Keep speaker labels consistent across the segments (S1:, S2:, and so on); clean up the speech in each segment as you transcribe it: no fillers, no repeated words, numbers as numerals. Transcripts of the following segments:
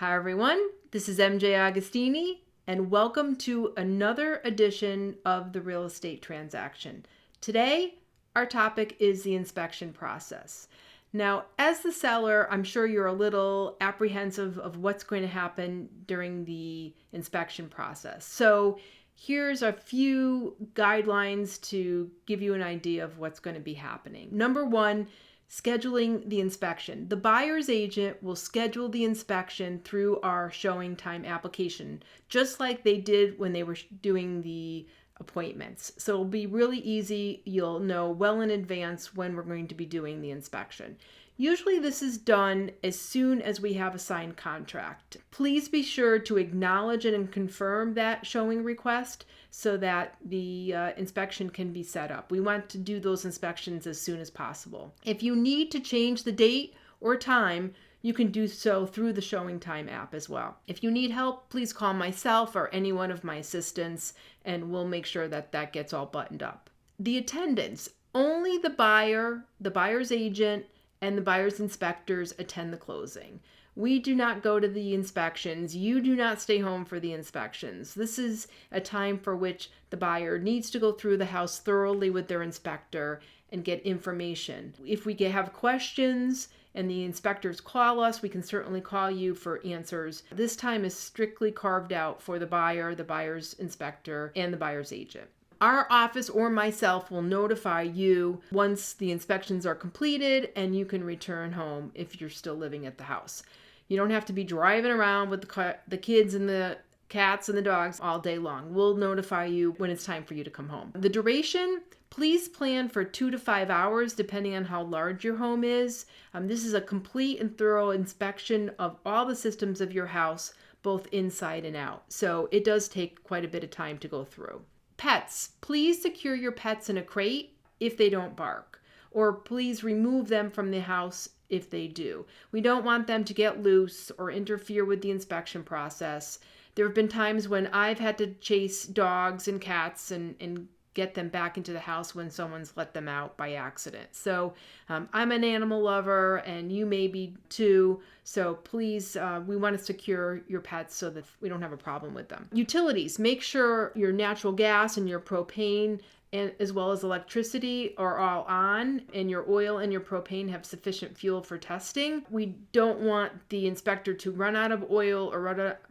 S1: Hi everyone, this is MJ Agostini and welcome to another edition of the real estate transaction. Today, our topic is the inspection process. Now, as the seller, I'm sure you're a little apprehensive of what's going to happen during the inspection process. So here's a few guidelines to give you an idea of what's going to be happening. Number one, scheduling the inspection. The buyer's agent will schedule the inspection through our showing time application, just like they did when they were doing the appointments. So it'll be really easy. You'll know well in advance when we're going to be doing the inspection. Usually this is done as soon as we have a signed contract. Please be sure to acknowledge and confirm that showing request so that the inspection can be set up. We want to do those inspections as soon as possible. If you need to change the date or time, you can do so through the Showing Time app as well. If you need help, please call myself or any one of my assistants and we'll make sure that that gets all buttoned up. The attendants, only the buyer, the buyer's agent, and the buyer's inspectors attend the closing. We do not go to the inspections. You do not stay home for the inspections. This is a time for which the buyer needs to go through the house thoroughly with their inspector and get information. If we have questions and the inspectors call us, we can certainly call you for answers. This time is strictly carved out for the buyer, the buyer's inspector, and the buyer's agent. Our office or myself will notify you once the inspections are completed and you can return home if you're still living at the house. You don't have to be driving around with the kids and the cats and the dogs all day long. We'll notify you when it's time for you to come home. The duration, please plan for 2 to 5 hours depending on how large your home is. This is a complete and thorough inspection of all the systems of your house, both inside and out. So it does take quite a bit of time to go through. Pets, please secure your pets in a crate if they don't bark, or please remove them from the house if they do. We don't want them to get loose or interfere with the inspection process. There have been times when I've had to chase dogs and cats and get them back into the house when someone's let them out by accident. So I'm an animal lover and you may be too. So please, we want to secure your pets so that we don't have a problem with them. Utilities, make sure your natural gas and your propane and as well as electricity are all on and your oil and your propane have sufficient fuel for testing. We don't want the inspector to run out of oil or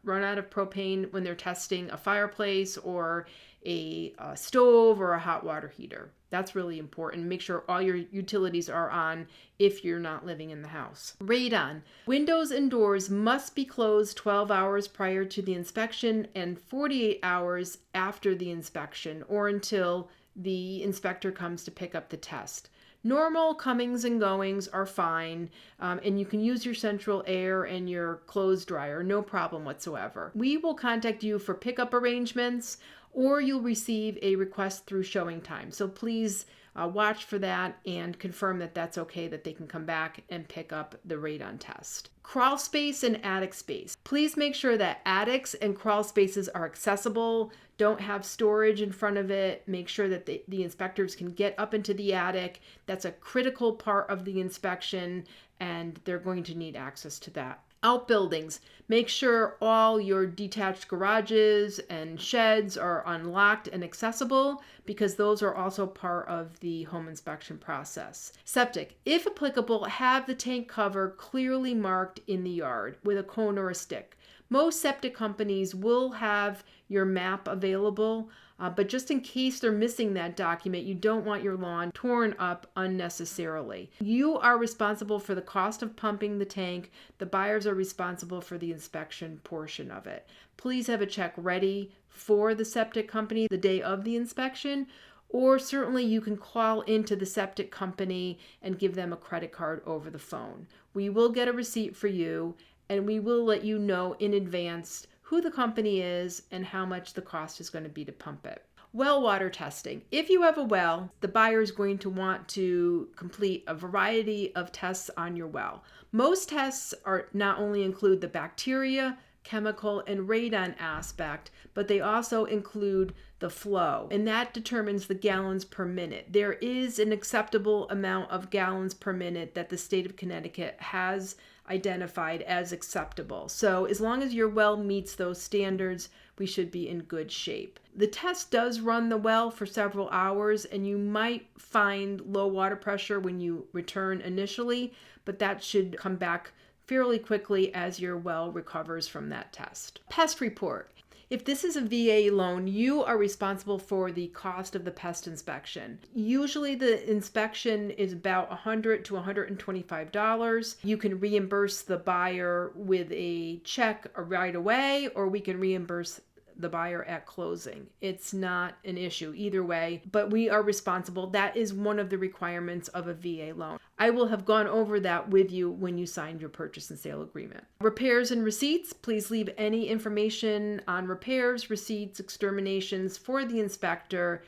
S1: run out of propane when they're testing a fireplace or a stove or a hot water heater. That's really important. Make sure all your utilities are on if you're not living in the house. Radon. Windows and doors must be closed 12 hours prior to the inspection and 48 hours after the inspection or until the inspector comes to pick up the test. Normal comings and goings are fine, and you can use your central air and your clothes dryer, no problem whatsoever. We will contact you for pickup arrangements, or you'll receive a request through showing time. So please watch for that and confirm that that's okay, that they can come back and pick up the radon test. Crawl space and attic space. Please make sure that attics and crawl spaces are accessible. Don't have storage in front of it. Make sure that the inspectors can get up into the attic. That's a critical part of the inspection, and they're going to need access to that. Outbuildings, make sure all your detached garages and sheds are unlocked and accessible because those are also part of the home inspection process. Septic, if applicable, have the tank cover clearly marked in the yard with a cone or a stick. Most septic companies will have your map available, but just in case they're missing that document, you don't want your lawn torn up unnecessarily. You are responsible for the cost of pumping the tank. The buyers are responsible for the inspection portion of it. Please have a check ready for the septic company the day of the inspection, or certainly you can call into the septic company and give them a credit card over the phone. We will get a receipt for you, and we will let you know in advance who the company is and how much the cost is going to be to pump it. Well water testing. If you have a well, the buyer is going to want to complete a variety of tests on your well. Most tests are not only include the bacteria, chemical, and radon aspect, but they also include the flow, and that determines the gallons per minute. There is an acceptable amount of gallons per minute that the state of Connecticut has identified as acceptable. So as long as your well meets those standards, we should be in good shape. The test does run the well for several hours, and you might find low water pressure when you return initially, but that should come back fairly quickly as your well recovers from that test. Pest report. If this is a VA loan, you are responsible for the cost of the pest inspection. Usually the inspection is about $100 to $125. You can reimburse the buyer with a check right away, or we can reimburse the buyer at closing. It's not an issue either way, but we are responsible. That is one of the requirements of a VA loan. I will have gone over that with you when you signed your purchase and sale agreement. Repairs and receipts. Please leave any information on repairs, receipts, exterminations for the inspector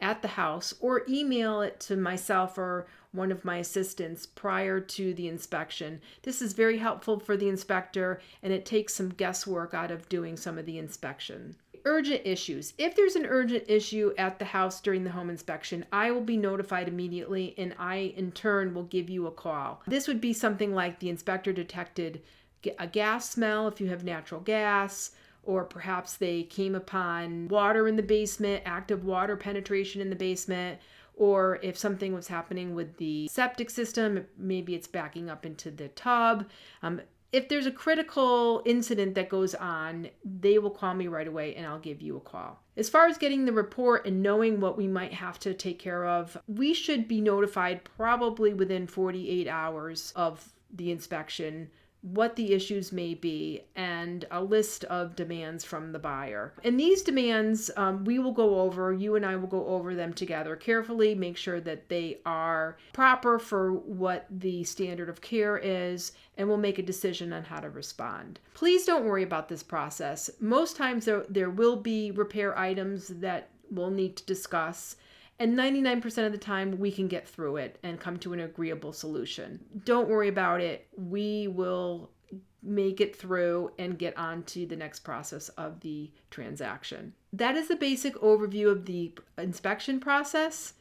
S1: at the house, or email it to myself or one of my assistants prior to the inspection. This is very helpful for the inspector, and it takes some guesswork out of doing some of the inspection. Urgent issues. If there's an urgent issue at the house during the home inspection, I will be notified immediately, and I in turn will give you a call. This would be something like the inspector detected a gas smell if you have natural gas, or perhaps they came upon water in the basement, active water penetration in the basement, or if something was happening with the septic system, maybe it's backing up into the tub. If there's a critical incident that goes on, they will call me right away and I'll give you a call. As far as getting the report and knowing what we might have to take care of, we should be notified probably within 48 hours of the inspection what the issues may be, and a list of demands from the buyer. And these demands, we will go over, you and I will go over them together carefully, make sure that they are proper for what the standard of care is, and we'll make a decision on how to respond. Please don't worry about this process. Most times there will be repair items that we'll need to discuss, and 99% of the time we can get through it and come to an agreeable solution. Don't worry about it. We will make it through and get on to the next process of the transaction. That is the basic overview of the inspection process.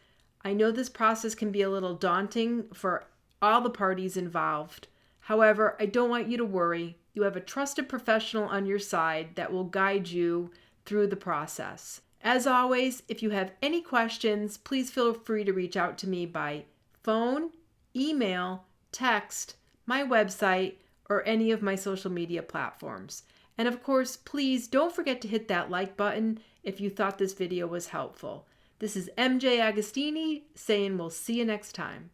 S1: I know this process can be a little daunting for all the parties involved. However, I don't want you to worry. You have a trusted professional on your side that will guide you through the process. As always, if you have any questions, please feel free to reach out to me by phone, email, text, my website, or any of my social media platforms. And of course, please don't forget to hit that like button if you thought this video was helpful. This is MJ Agostini saying we'll see you next time.